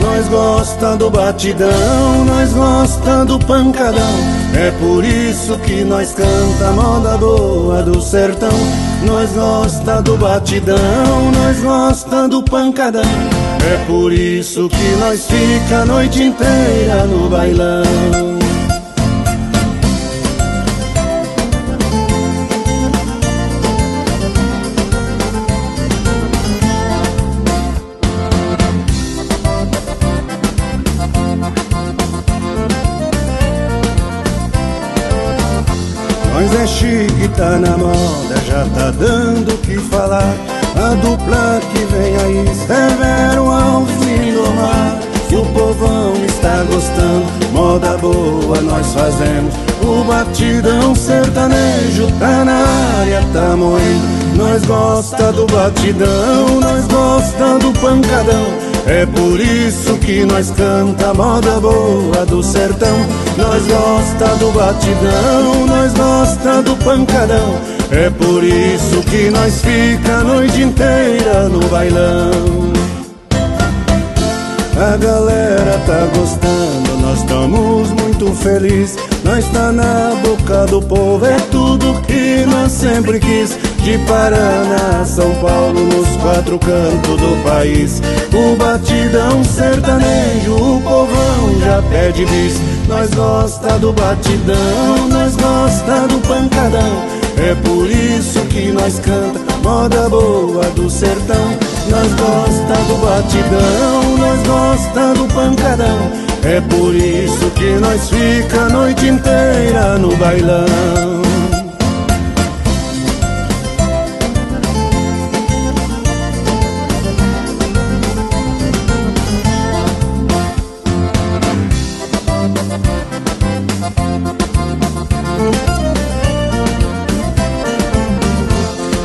Nós gosta do batidão, nós gosta do pancadão. É por isso que nós canta a moda boa do sertão. Nós gosta do batidão, nós gosta do pancadão. É por isso que nós fica a noite inteira no bailão. Nós é chique, tá na moda, já tá dando o que falar. A dupla que vem aí, Severo Alves e Lindomar. E o povão está gostando, moda boa nós fazemos. O batidão sertanejo tá na área, tá moendo. Nós gosta do batidão, nós gosta do pancadão. É por isso que nós canta a moda boa do sertão. Nós gosta do batidão, nós gosta do pancadão. É por isso que nós fica a noite inteira no bailão. A galera tá gostando, nós estamos muito felizes. Nós tá na boca do povo, é tudo que nós sempre quis. De Paraná a São Paulo, nos quatro cantos do país. O batidão sertanejo, o povão já pede bis. Nós gosta do batidão, nós gosta do pancadão. É por isso que nós canta moda boa do sertão. Nós gosta do batidão, nós gosta do pancadão. É por isso que nós fica a noite inteira no bailão.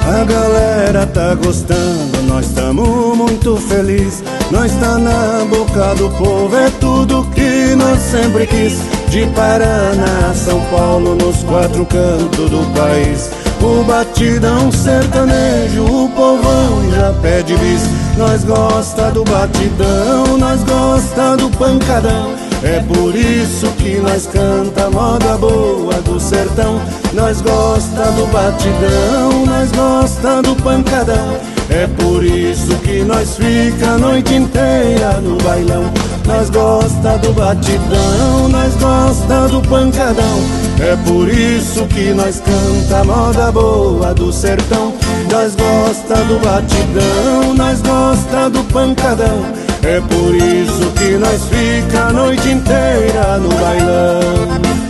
A galera tá gostando, nós tamo muito feliz. Nós tá na boca do povo, é tudo que nós sempre quis. De Paraná a São Paulo, nos quatro cantos do país. O batidão sertanejo, o povão já pede bis. Nós gosta do batidão, nós gosta do pancadão. É por isso que nós canta a moda boa do sertão. Nós gosta do batidão, nós gosta do pancadão. É por isso que nós fica a noite inteira no bailão. Nós gosta do batidão, nós gosta do pancadão. É por isso que nós canta a moda boa do sertão. Nós gosta do batidão, nós gosta do pancadão. É por isso que nós fica a noite inteira no bailão.